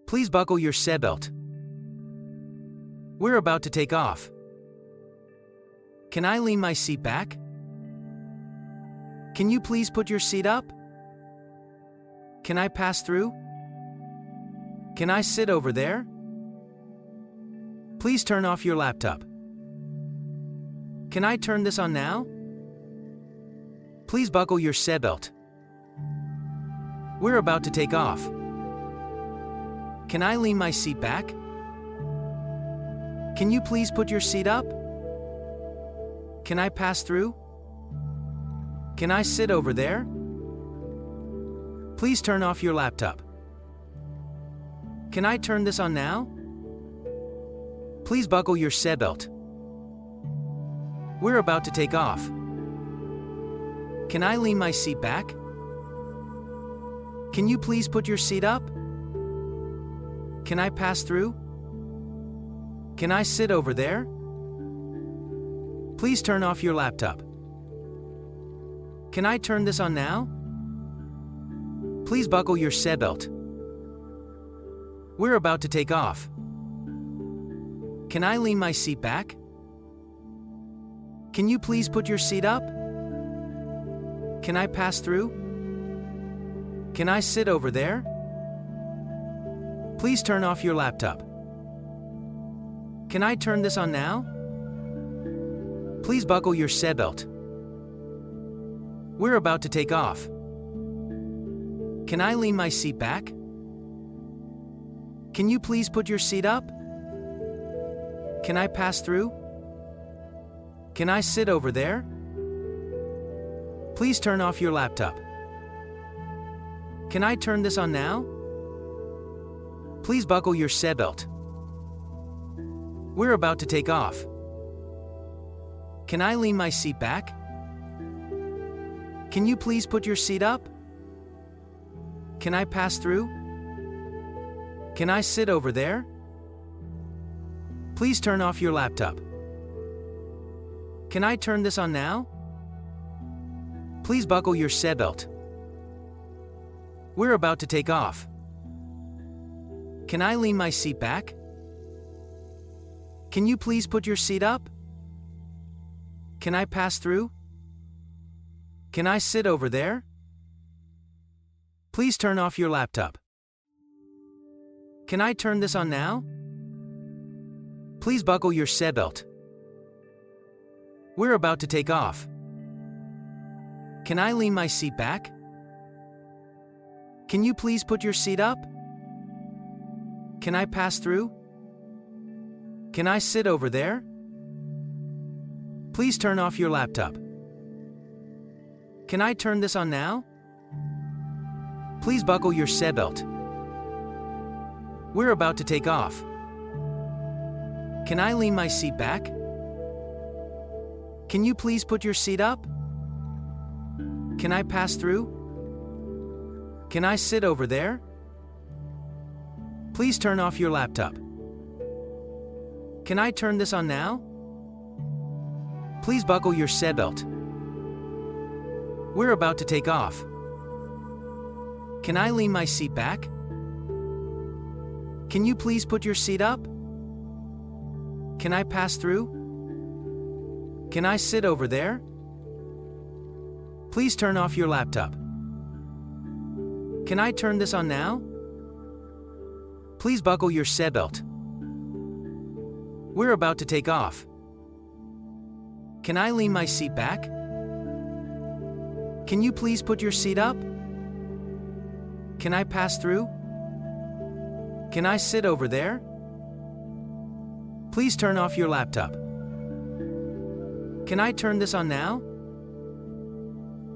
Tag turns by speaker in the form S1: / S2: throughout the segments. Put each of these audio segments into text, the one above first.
S1: Please buckle your seatbelt. We're about to take off. Can I lean my seat back? Can you please put your seat up? Can I pass through? Can I sit over there? Please turn off your laptop. Can I turn this on now? Please buckle your seatbelt. We're about to take off. Can I lean my seat back? Can you please put your seat up? Can I pass through? Can I sit over there? Please turn off your laptop. Can I turn this on now? Please buckle your seatbelt. We're about to take off. Can I lean my seat back? Can you please put your seat up? Can I pass through? Can I sit over there? Please turn off your laptop. Can I turn this on now? Please buckle your seatbelt. We're about to take off. Can I lean my seat back? Can you please put your seat up? Can I pass through? Can I sit over there? Please turn off your laptop. Can I turn this on now? Please buckle your seatbelt. We're about to take off. Can I lean my seat back? Can you please put your seat up? Can I pass through? Can I sit over there? Please turn off your laptop. Can I turn this on now? Please buckle your seatbelt. We're about to take off. Can I lean my seat back? Can you please put your seat up? Can I pass through? Can I sit over there? Please turn off your laptop. Can I turn this on now? Please buckle your seatbelt. We're about to take off. Can I lean my seat back? Can you please put your seat up? Can I pass through? Can I sit over there? Please turn off your laptop. Can I turn this on now? Please buckle your seatbelt. We're about to take off. Can I lean my seat back? Can you please put your seat up? Can I pass through? Can I sit over there? Please turn off your laptop. Can I turn this on now? Please buckle your seatbelt. We're about to take off. Can I lean my seat back? Can you please put your seat up? Can I pass through? Can I sit over there? Please turn off your laptop. Can I turn this on now? Please buckle your seatbelt. We're about to take off. Can I lean my seat back? Can you please put your seat up? Can I pass through? Can I sit over there? Please turn off your laptop. Can I turn this on now? Please buckle your seatbelt. We're about to take off. Can I lean my seat back? Can you please put your seat up? Can I pass through? Can I sit over there? Please turn off your laptop. Can I turn this on now?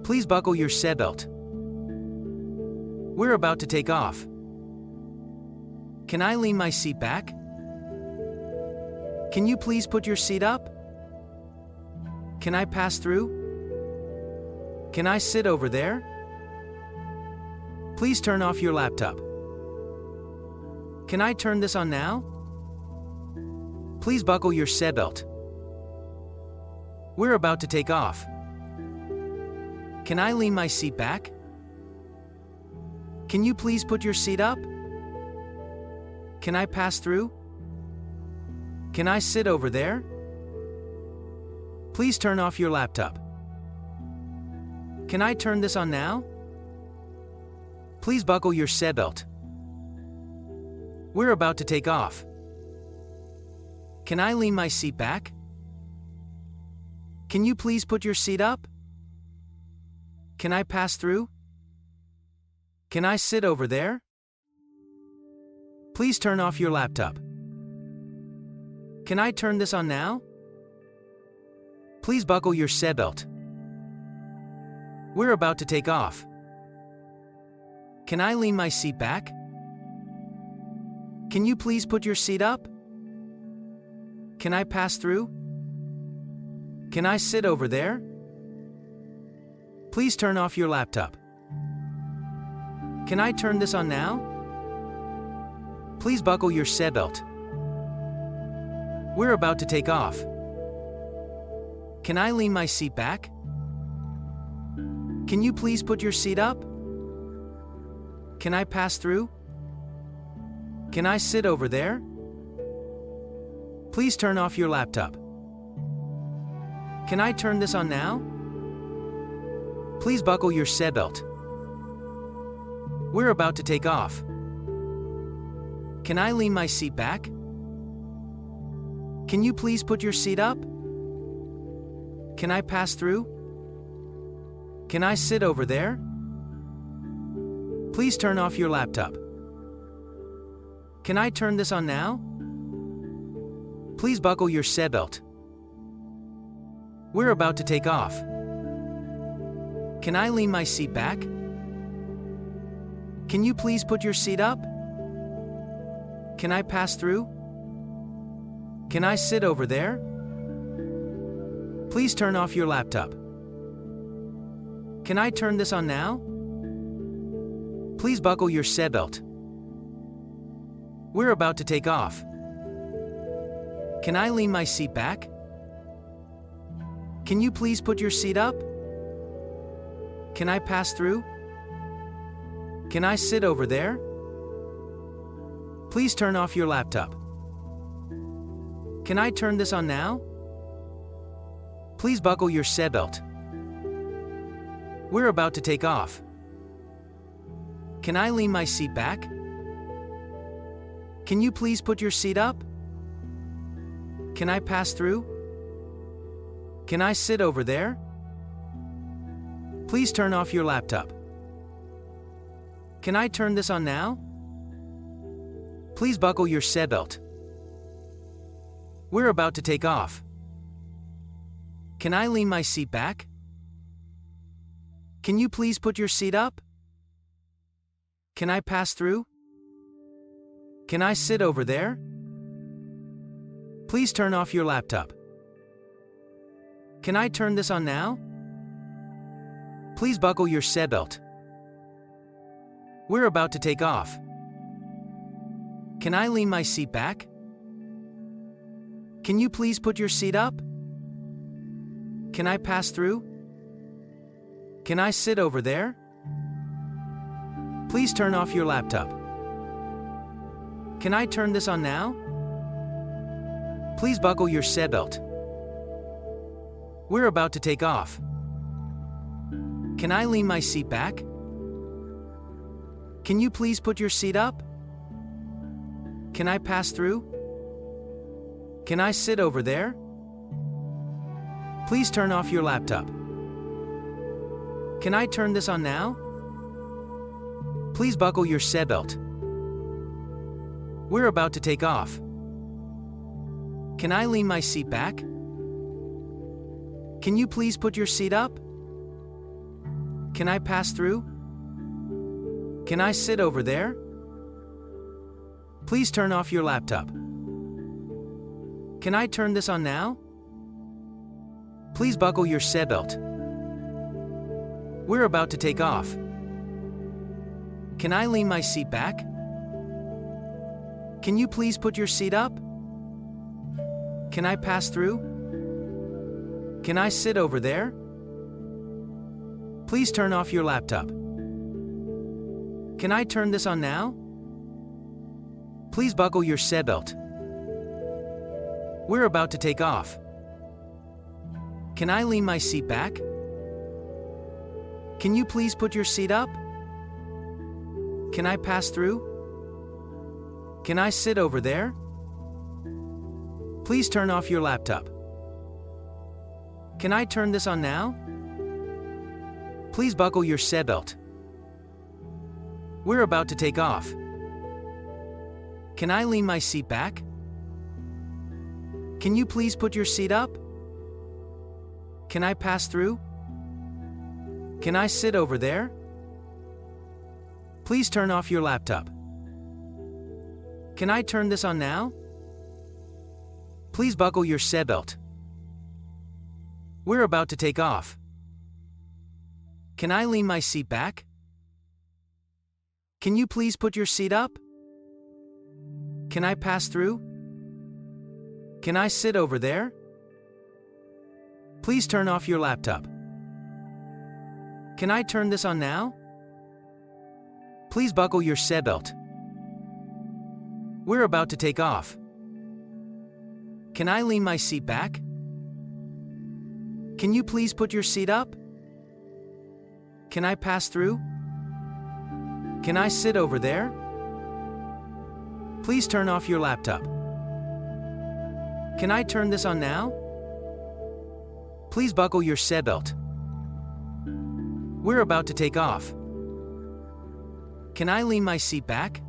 S1: Please buckle your seatbelt. We're about to take off. Can I lean my seat back? Can you please put your seat up? Can I pass through? Can I sit over there? Please turn off your laptop. Can I turn this on now? Please buckle your seatbelt. We're about to take off. Can I lean my seat back? Can you please put your seat up? Can I pass through? Can I sit over there? Please turn off your laptop. Can I turn this on now? Please buckle your seatbelt. We're about to take off. Can I lean my seat back? Can you please put your seat up? Can I pass through? Can I sit over there? Please turn off your laptop. Can I turn this on now? Please buckle your seatbelt. We're about to take off. Can I lean my seat back? Can you please put your seat up? Can I pass through? Can I sit over there? Please turn off your laptop. Can I turn this on now? Please buckle your seatbelt. We're about to take off. Can I lean my seat back? Can you please put your seat up? Can I pass through? Can I sit over there? Please turn off your laptop. Can I turn this on now? Please buckle your seatbelt. We're about to take off. Can I lean my seat back? Can you please put your seat up? Can I pass through? Can I sit over there? Please turn off your laptop. Can I turn this on now? Please buckle your seatbelt. We're about to take off. Can I lean my seat back? Can you please put your seat up? Can I pass through? Can I sit over there? Please turn off your laptop. Can I turn this on now? Please buckle your seatbelt. We're about to take off. Can I lean my seat back? Can you please put your seat up? Can I pass through? Can I sit over there? Please turn off your laptop. Can I turn this on now? Please buckle your seatbelt. We're about to take off. Can I lean my seat back? Can you please put your seat up? Can I pass through? Can I sit over there? Please turn off your laptop. Can I turn this on now? Please buckle your seatbelt. We're about to take off. Can I lean my seat back? Can you please put your seat up? Can I pass through? Can I sit over there? Please turn off your laptop. Can I turn this on now? Please buckle your seatbelt. We're about to take off. Can I lean my seat back? Can you please put your seat up? Can I pass through? Can I sit over there? Please turn off your laptop. Can I turn this on now? Please buckle your seatbelt. We're about to take off. Can I lean my seat back? Can you please put your seat up? Can I pass through? Can I sit over there? Please turn off your laptop. Can I turn this on now? Please buckle your seatbelt. We're about to take off. Can I lean my seat back? Can you please put your seat up? Can I pass through? Can I sit over there? Please turn off your laptop. Can I turn this on now? Please buckle your seatbelt. We're about to take off. Can I lean my seat back? Can you please put your seat up? Can I pass through? Can I sit over there? Please turn off your laptop. Can I turn this on now? Please buckle your seatbelt. We're about to take off. Can I lean my seat back? Can you please put your seat up? Can I pass through? Can I sit over there? Please turn off your laptop. Can I turn this on now? Please buckle your seatbelt. We're about to take off. Can I lean my seat back? Can you please put your seat up? Can I pass through? Can I sit over there? Please turn off your laptop. Can I turn this on now? Please buckle your seatbelt. We're about to take off. Can I lean my seat back? Can you please put your seat up? Can I pass through? Can I sit over there? Please turn off your laptop. Can I turn this on now? Please buckle your seatbelt. We're about to take off. Can I lean my seat back? Can you please put your seat up? Can I pass through? Can I sit over there? Please turn off your laptop. Can I turn this on now? Please buckle your seatbelt. We're about to take off. Can I lean my seat back?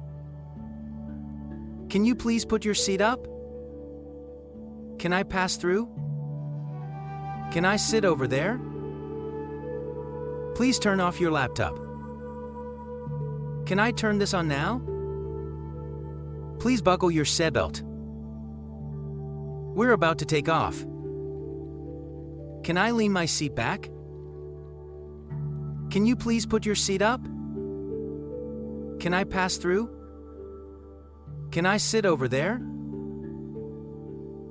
S1: Can you please put your seat up? Can I pass through? Can I sit over there? Please turn off your laptop. Can I turn this on now? Please buckle your seatbelt. We're about to take off. Can I lean my seat back? Can you please put your seat up? Can I pass through? Can I sit over there?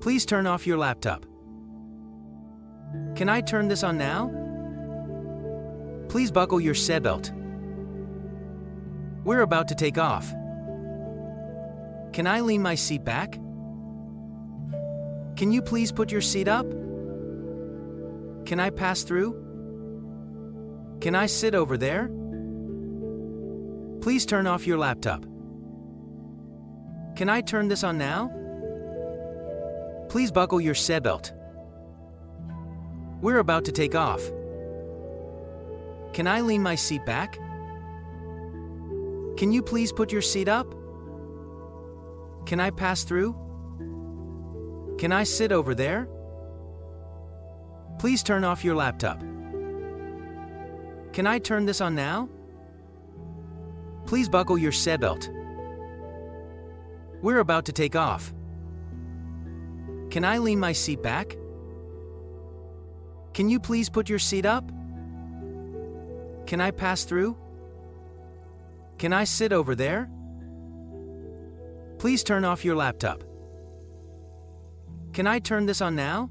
S1: Please turn off your laptop. Can I turn this on now? Please buckle your seatbelt. We're about to take off. Can I lean my seat back? Can you please put your seat up? Can I pass through? Can I sit over there? Please turn off your laptop. Can I turn this on now? Please buckle your seatbelt. We're about to take off. Can I lean my seat back? Can you please put your seat up? Can I pass through? Can I sit over there? Please turn off your laptop. Can I turn this on now? Please buckle your seatbelt. We're about to take off. Can I lean my seat back? Can you please put your seat up? Can I pass through? Can I sit over there? Please turn off your laptop. Can I turn this on now?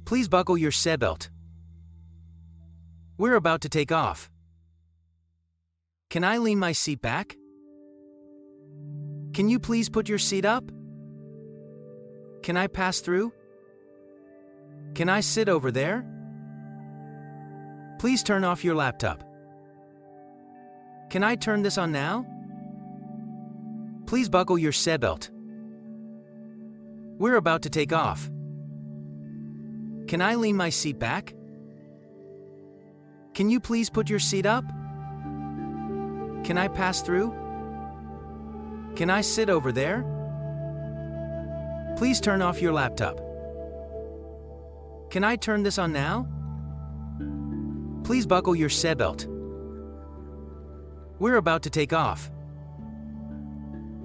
S1: Please buckle your seatbelt. We're about to take off. Can I lean my seat back? Can you please put your seat up? Can I pass through? Can I sit over there? Please turn off your laptop. Can I turn this on now? Please buckle your seatbelt. We're about to take off. Can I lean my seat back? Can you please put your seat up? Can I pass through? Can I sit over there? Please turn off your laptop. Can I turn this on now? Please buckle your seatbelt. We're about to take off.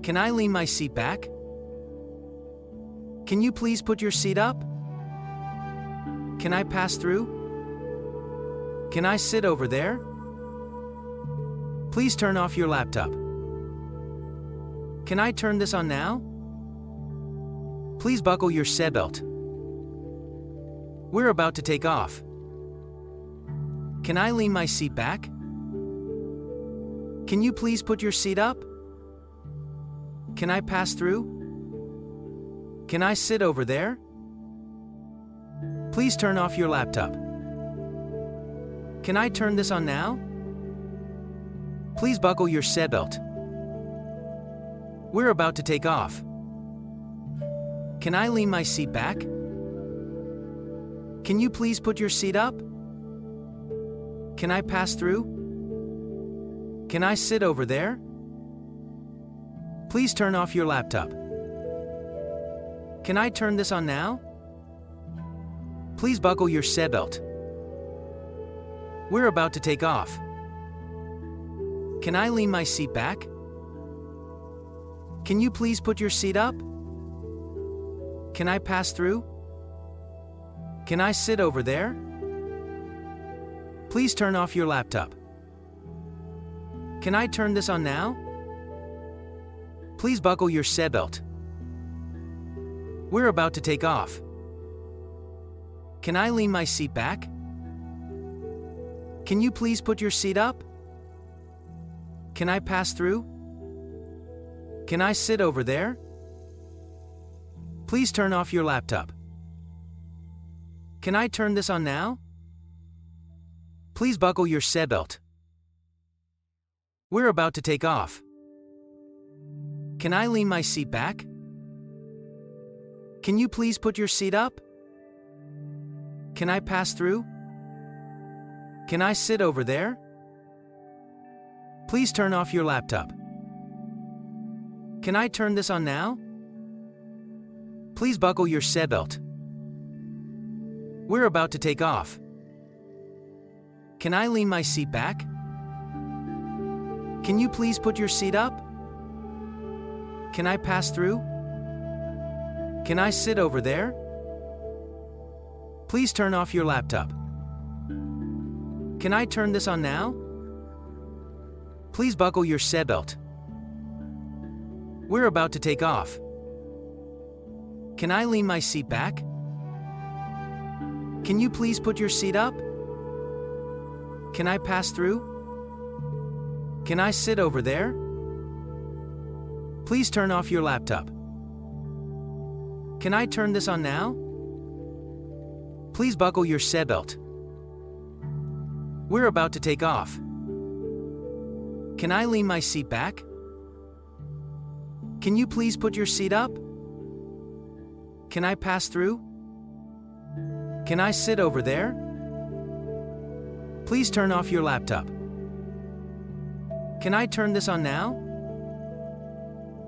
S1: Can I lean my seat back? Can you please put your seat up? Can I pass through? Can I sit over there? Please turn off your laptop. Can I turn this on now? Please buckle your seatbelt. We're about to take off. Can I lean my seat back? Can you please put your seat up? Can I pass through? Can I sit over there? Please turn off your laptop. Can I turn this on now? Please buckle your seatbelt. We're about to take off. Can I lean my seat back? Can you please put your seat up? Can I pass through? Can I sit over there? Please turn off your laptop. Can I turn this on now? Please buckle your seatbelt. We're about to take off. Can I lean my seat back? Can you please put your seat up? Can I pass through? Can I sit over there? Please turn off your laptop. Can I turn this on now? Please buckle your seatbelt. We're about to take off. Can I lean my seat back? Can you please put your seat up? Can I pass through? Can I sit over there? Please turn off your laptop. Can I turn this on now? Please buckle your seatbelt. We're about to take off. Can I lean my seat back? Can you please put your seat up? Can I pass through? Can I sit over there? Please turn off your laptop. Can I turn this on now? Please buckle your seatbelt. We're about to take off. Can I lean my seat back? Can you please put your seat up? Can I pass through? Can I sit over there? Please turn off your laptop. Can I turn this on now? Please buckle your seatbelt. We're about to take off. Can I lean my seat back? Can you please put your seat up? Can I pass through? Can I sit over there? Please turn off your laptop. Can I turn this on now? Please buckle your seatbelt. We're about to take off. Can I lean my seat back? Can you please put your seat up? Can I pass through? Can I sit over there? Please turn off your laptop. Can I turn this on now?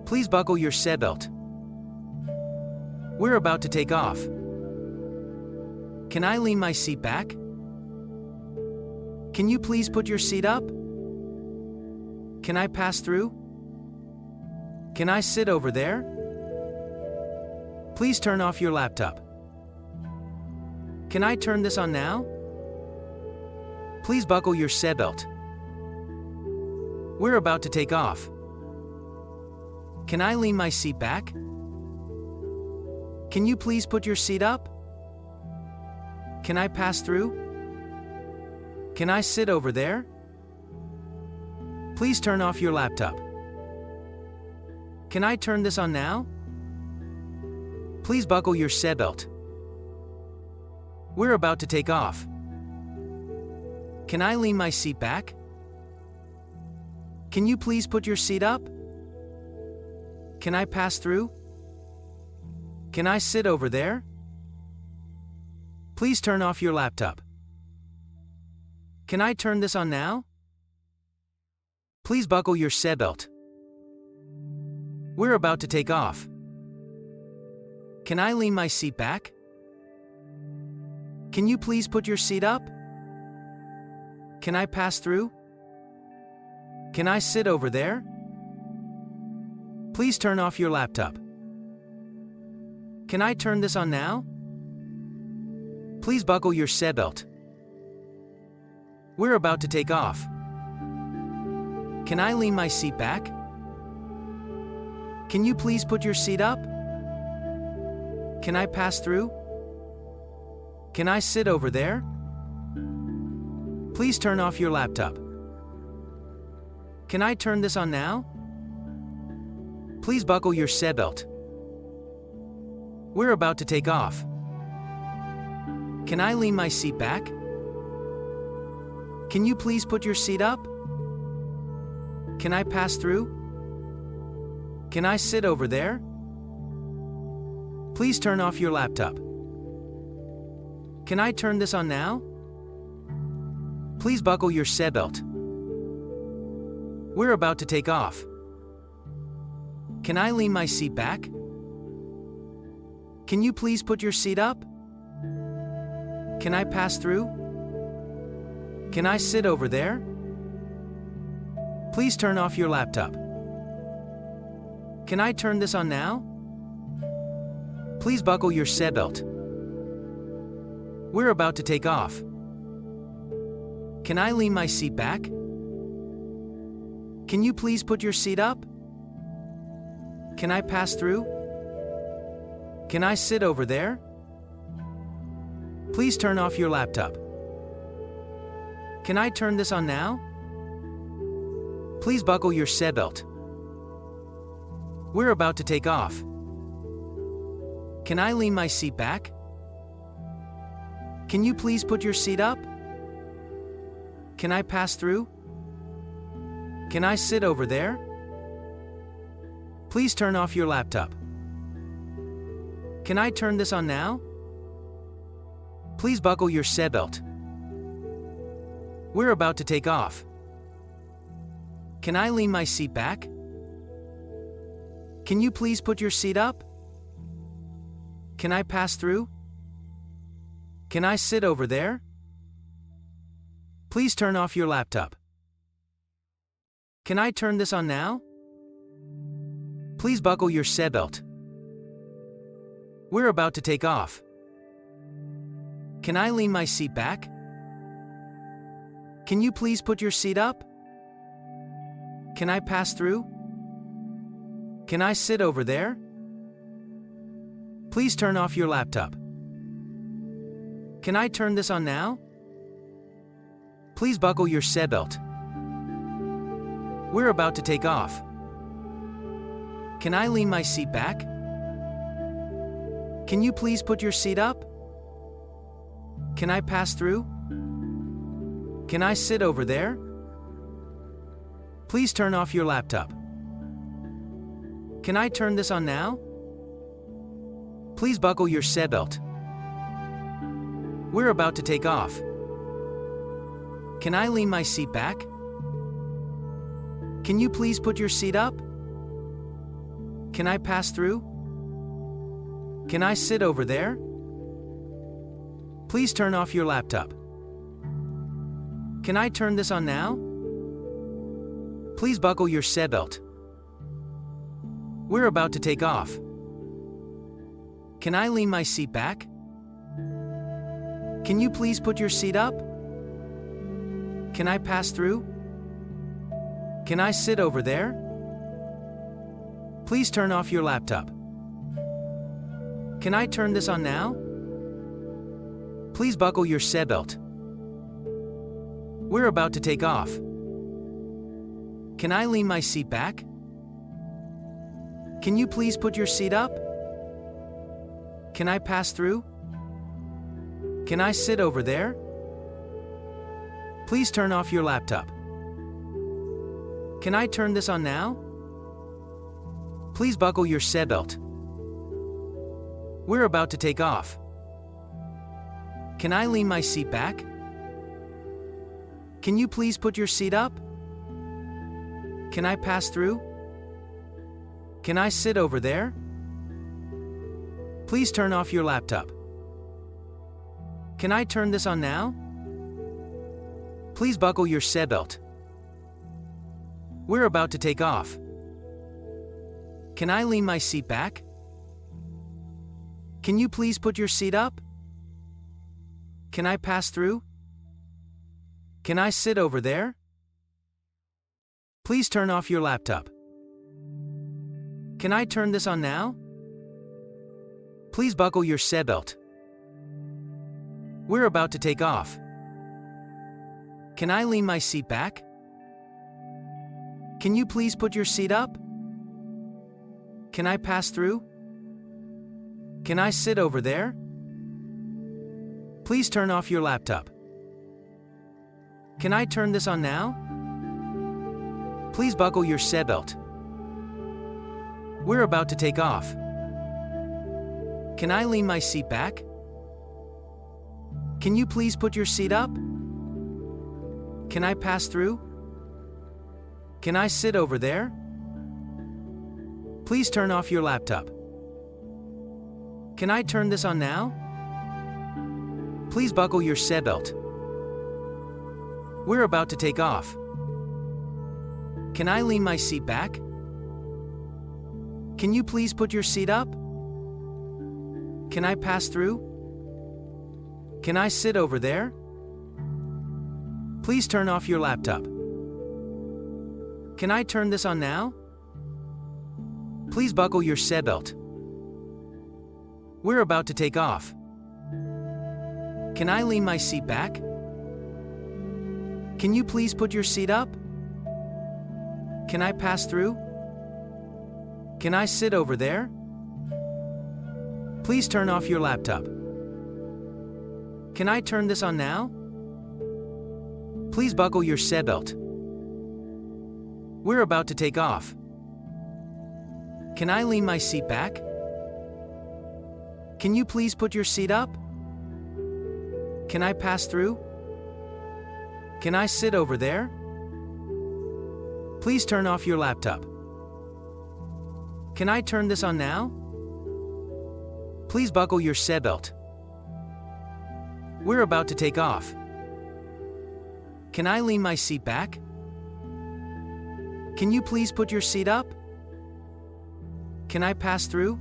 S1: Please buckle your seatbelt. We're about to take off. Can I lean my seat back? Can you please put your seat up? Can I pass through? Can I sit over there? Please turn off your laptop. Can I turn this on now? Please buckle your seatbelt. We're about to take off. Can I lean my seat back? Can you please put your seat up? Can I pass through? Can I sit over there? Please turn off your laptop. Can I turn this on now? Please buckle your seatbelt. We're about to take off. Can I lean my seat back? Can you please put your seat up? Can I pass through? Can I sit over there? Please turn off your laptop. Can I turn this on now? Please buckle your seatbelt. We're about to take off. Can I lean my seat back? Can you please put your seat up? Can I pass through? Can I sit over there? Please turn off your laptop. Can I turn this on now? Please buckle your seatbelt. We're about to take off. Can I lean my seat back? Can you please put your seat up? Can I pass through? Can I sit over there? Please turn off your laptop. Can I turn this on now? Please buckle your seatbelt. We're about to take off. Can I lean my seat back? Can you please put your seat up? Can I pass through? Can I sit over there? Please turn off your laptop. Can I turn this on now? Please buckle your seatbelt. We're about to take off. Can I lean my seat back? Can you please put your seat up? Can I pass through? Can I sit over there? Please turn off your laptop. Can I turn this on now? Please buckle your seatbelt. We're about to take off. Can I lean my seat back? Can you please put your seat up? Can I pass through? Can I sit over there? Please turn off your laptop. Can I turn this on now? Please buckle your seatbelt. We're about to take off. Can I lean my seat back? Can you please put your seat up? Can I pass through? Can I sit over there? Please turn off your laptop. Can I turn this on now? Please buckle your seatbelt. We're about to take off. Can I lean my seat back? Can you please put your seat up? Can I pass through? Can I sit over there? Please turn off your laptop. Can I turn this on now? Please buckle your seatbelt. We're about to take off. Can I lean my seat back? Can you please put your seat up? Can I pass through? Can I sit over there? Please turn off your laptop. Can I turn this on now? Please buckle your seatbelt. We're about to take off. Can I lean my seat back? Can you please put your seat up? Can I pass through? Can I sit over there? Please turn off your laptop. Can I turn this on now? Please buckle your seatbelt. We're about to take off. Can I lean my seat back? Can you please put your seat up? Can I pass through? Can I sit over there? Please turn off your laptop. Can I turn this on now? Please buckle your seatbelt. We're about to take off. Can I lean my seat back? Can you please put your seat up? Can I pass through? Can I sit over there? Please turn off your laptop. Can I turn this on now? Please buckle your seatbelt. We're about to take off. Can I lean my seat back? Can you please put your seat up? Can I pass through? Can I sit over there? Please turn off your laptop. Can I turn this on now? Please buckle your seatbelt. We're about to take off. Can I lean my seat back? Can you please put your seat up? Can I pass through? Can I sit over there? Please turn off your laptop. Can I turn this on now? Please buckle your seatbelt. We're about to take off. Can I lean my seat back? Can you please put your seat up? Can I pass through? Can I sit over there? Please turn off your laptop. Can I turn this on now? Please buckle your seatbelt. We're about to take off. Can I lean my seat back? Can you please put your seat up? Can I pass through? Can I sit over there? Please turn off your laptop. Can I turn this on now? Please buckle your seatbelt. We're about to take off. Can I lean my seat back? Can you please put your seat up? Can I pass through? Can I sit over there? Please turn off your laptop. Can I turn this on now? Please buckle your seatbelt. We're about to take off. Can I lean my seat back? Can you please put your seat up? Can I pass through? Can I sit over there? Please turn off your laptop. Can I turn this on now? Please buckle your seatbelt. We're about to take off. Can I lean my seat back? Can you please put your seat up? Can I pass through? Can I sit over there? Please turn off your laptop. Can I turn this on now? Please buckle your seatbelt. We're about to take off. Can I lean my seat back? Can you please put your seat up? Can I pass through? Can I sit over there? Please turn off your laptop. Can I turn this on now? Please buckle your seatbelt. We're about to take off. Can I lean my seat back? Can you please put your seat up? Can I pass through?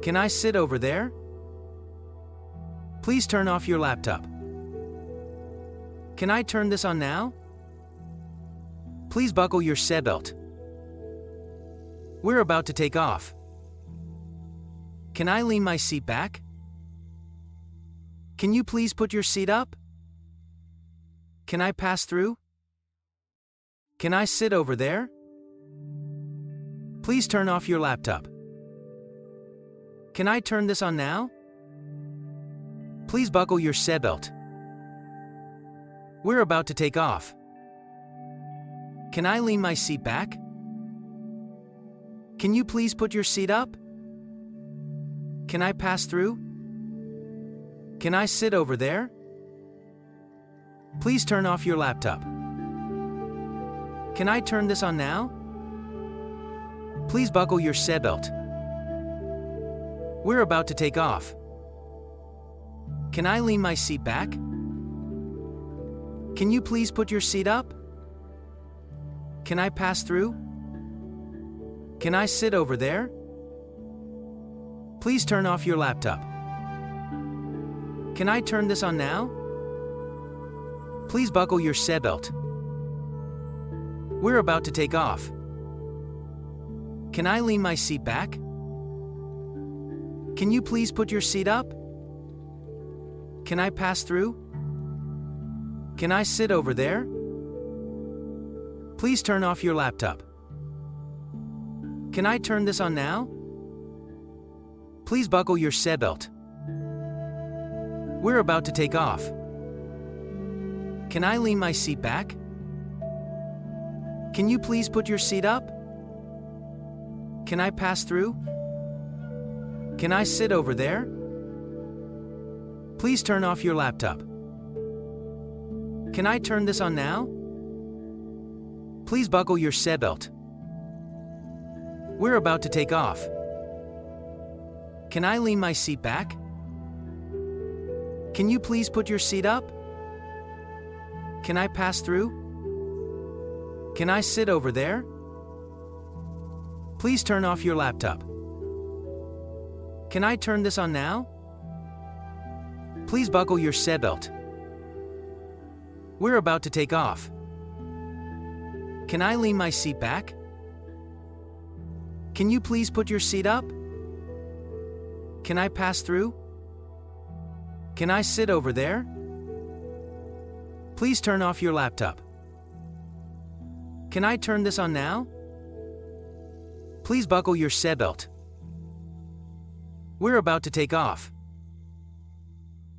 S1: Can I sit over there? Please turn off your laptop. Can I turn this on now? Please buckle your seatbelt. We're about to take off. Can I lean my seat back? Can you please put your seat up? Can I pass through? Can I sit over there? Please turn off your laptop. Can I turn this on now? Please buckle your seatbelt. We're about to take off. Can I lean my seat back? Can you please put your seat up? Can I pass through? Can I sit over there? Please turn off your laptop. Can I turn this on now? Please buckle your seatbelt. We're about to take off. Can I lean my seat back? Can you please put your seat up? Can I pass through? Can I sit over there? Please turn off your laptop. Can I turn this on now? Please buckle your seatbelt. We're about to take off. Can I lean my seat back? Can you please put your seat up? Can I pass through? Can I sit over there? Please turn off your laptop. Can I turn this on now? Please buckle your seatbelt. We're about to take off. Can I lean my seat back? Can you please put your seat up? Can I pass through? Can I sit over there? Please turn off your laptop. Can I turn this on now? Please buckle your seatbelt. We're about to take off. Can I lean my seat back? Can you please put your seat up? Can I pass through? Can I sit over there? Please turn off your laptop. Can I turn this on now? Please buckle your seatbelt. We're about to take off. Can I lean my seat back? Can you please put your seat up? Can I pass through? Can I sit over there? Please turn off your laptop. Can I turn this on now? Please buckle your seatbelt. We're about to take off.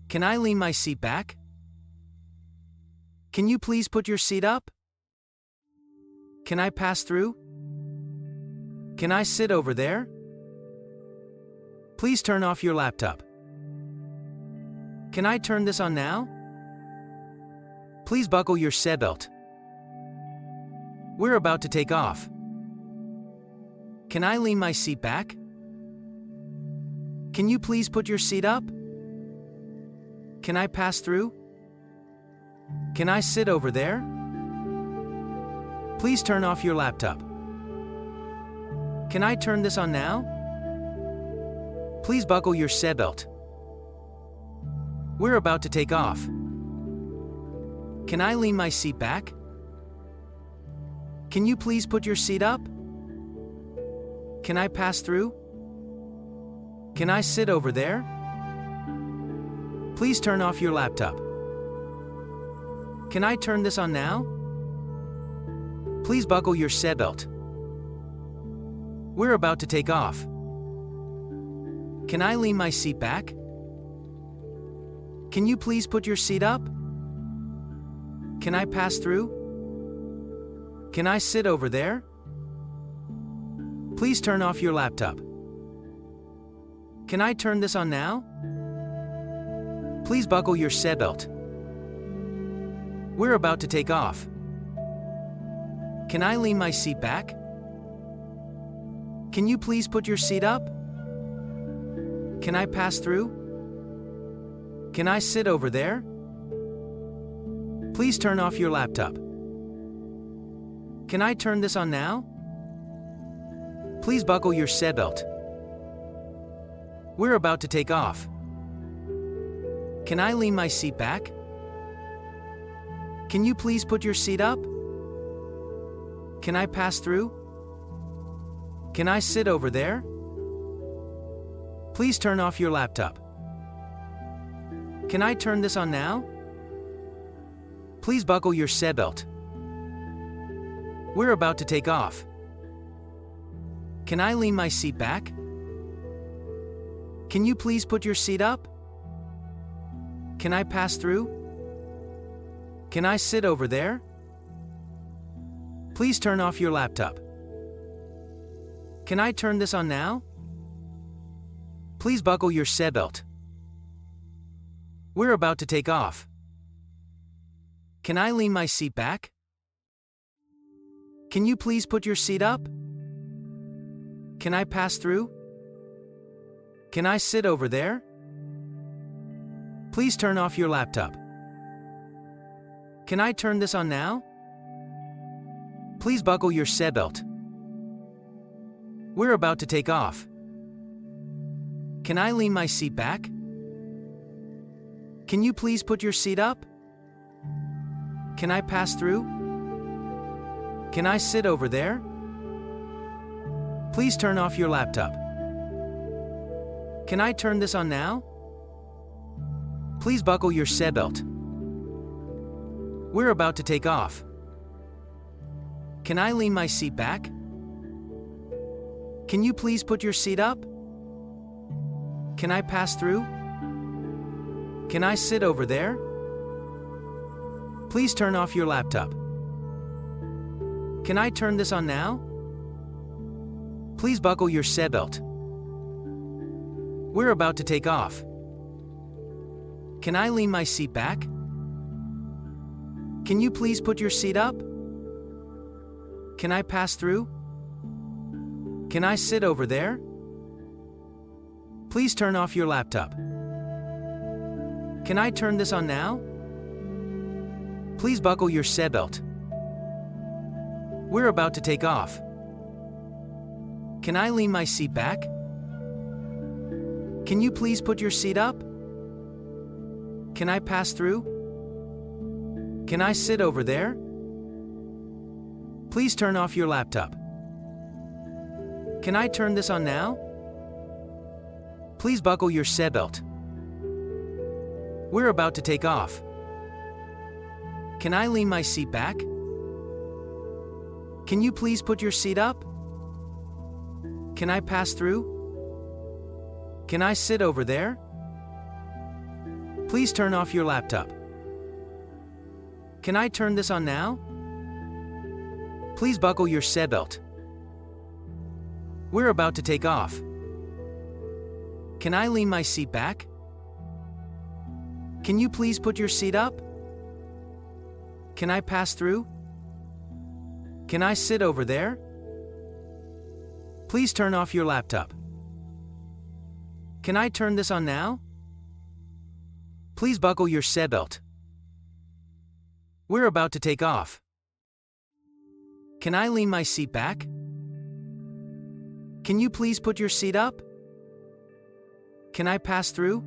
S1: Can I lean my seat back? Can you please put your seat up? Can I pass through? Can I sit over there? Please turn off your laptop. Can I turn this on now? Please buckle your seatbelt. We're about to take off. Can I lean my seat back? Can you please put your seat up? Can I pass through? Can I sit over there? Please turn off your laptop. Can I turn this on now? Please buckle your seatbelt. We're about to take off. Can I lean my seat back? Can you please put your seat up? Can I pass through? Can I sit over there? Please turn off your laptop. Can I turn this on now? Please buckle your seatbelt. We're about to take off. Can I lean my seat back? Can you please put your seat up? Can I pass through? Can I sit over there? Please turn off your laptop. Can I turn this on now? Please buckle your seatbelt. We're about to take off. Can I lean my seat back? Can you please put your seat up? Can I pass through? Can I sit over there? Please turn off your laptop. Can I turn this on now? Please buckle your seatbelt. We're about to take off. Can I lean my seat back? Can you please put your seat up? Can I pass through? Can I sit over there? Please turn off your laptop. Can I turn this on now? Please buckle your seatbelt. We're about to take off. Can I lean my seat back? Can you please put your seat up? Can I pass through? Can I sit over there? Please turn off your laptop. Can I turn this on now? Please buckle your seatbelt. We're about to take off. Can I lean my seat back? Can you please put your seat up? Can I pass through? Can I sit over there? Please turn off your laptop. Can I turn this on now? Please buckle your seatbelt. We're about to take off. Can I lean my seat back? Can you please put your seat up? Can I pass through? Can I sit over there? Please turn off your laptop. Can I turn this on now? Please buckle your seatbelt. We're about to take off. Can I lean my seat back? Can you please put your seat up? Can I pass through? Can I sit over there? Please turn off your laptop. Can I turn this on now? Please buckle your seatbelt. We're about to take off. Can I lean my seat back? Can you please put your seat up? Can I pass through? Can I sit over there? Please turn off your laptop. Can I turn this on now? Please buckle your seatbelt. We're about to take off. Can I lean my seat back? Can you please put your seat up? Can I pass through? Can I sit over there? Please turn off your laptop. Can I turn this on now? Please buckle your seatbelt. We're about to take off. Can I lean my seat back? Can you please put your seat up? Can I pass through? Can I sit over there? Please turn off your laptop. Can I turn this on now? Please buckle your seatbelt. We're about to take off. Can I lean my seat back? Can you please put your seat up? Can I pass through? Can I sit over there? Please turn off your laptop. Can I turn this on now? Please buckle your seatbelt. We're about to take off. Can I lean my seat back? Can you please put your seat up? Can I pass through?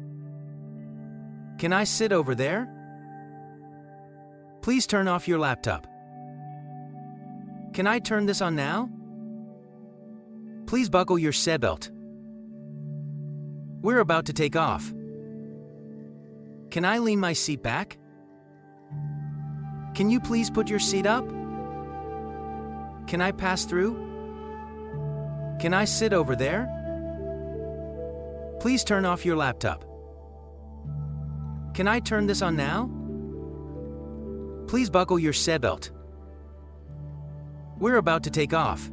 S1: Can I sit over there? Please turn off your laptop. Can I turn this on now? Please buckle your seatbelt. We're about to take off. Can I lean my seat back? Can you please put your seat up? Can I pass through? Can I sit over there? Please turn off your laptop. Can I turn this on now? Please buckle your seatbelt. We're about to take off.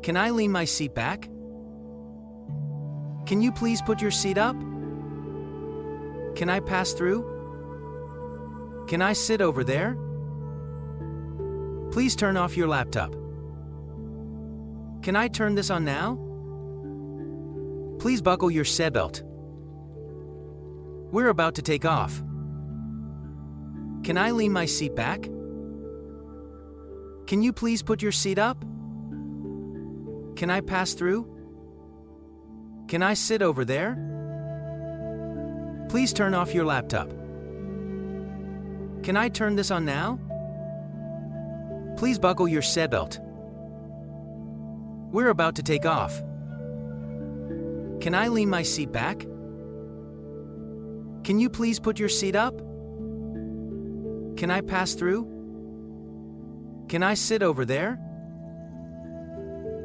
S1: Can I lean my seat back? Can you please put your seat up? Can I pass through? Can I sit over there? Please turn off your laptop. Can I turn this on now? Please buckle your seatbelt. We're about to take off. Can I lean my seat back? Can you please put your seat up? Can I pass through? Can I sit over there? Please turn off your laptop. Can I turn this on now? Please buckle your seatbelt. We're about to take off. Can I lean my seat back? Can you please put your seat up? Can I pass through? Can I sit over there?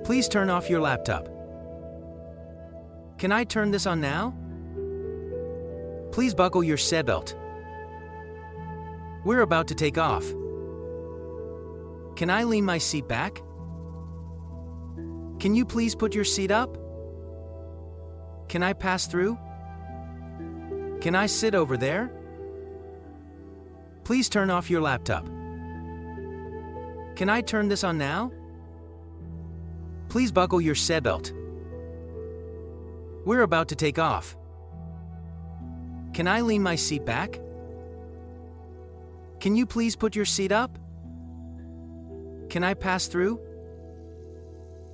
S1: Please turn off your laptop. Can I turn this on now? Please buckle your seatbelt. We're about to take off. Can I lean my seat back? Can you please put your seat up? Can I pass through? Can I sit over there? Please turn off your laptop. Can I turn this on now? Please buckle your seatbelt. We're about to take off. Can I lean my seat back? Can you please put your seat up? Can I pass through?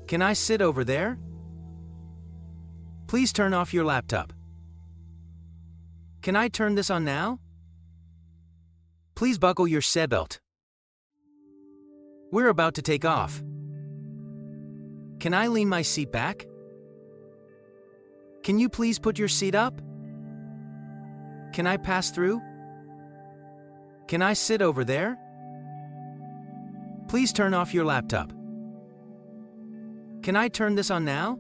S1: Can I sit over there? Please turn off your laptop. Can I turn this on now? Please buckle your seatbelt. We're about to take off. Can I lean my seat back? Can you please put your seat up? Can I pass through? Can I sit over there? Please turn off your laptop. Can I turn this on now?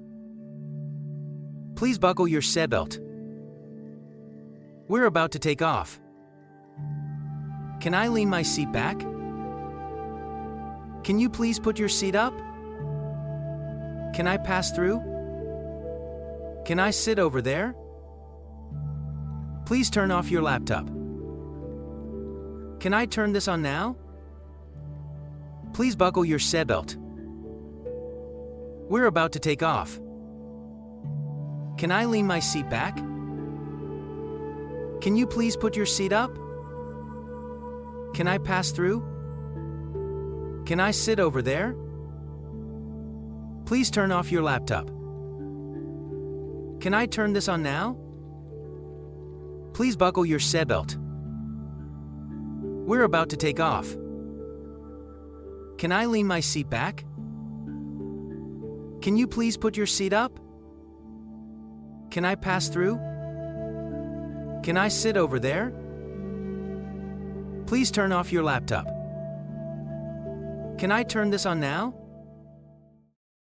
S1: Please buckle your seatbelt. We're about to take off. Can I lean my seat back? Can you please put your seat up? Can I pass through? Can I sit over there? Please turn off your laptop. Can I turn this on now? Please buckle your seatbelt. We're about to take off. Can I lean my seat back? Can you please put your seat up? Can I pass through? Can I sit over there? Please turn off your laptop. Can I turn this on now? Please buckle your seatbelt. We're about to take off. Can I lean my seat back? Can you please put your seat up? Can I pass through? Can I sit over there? Please turn off your laptop. Can I turn this on now?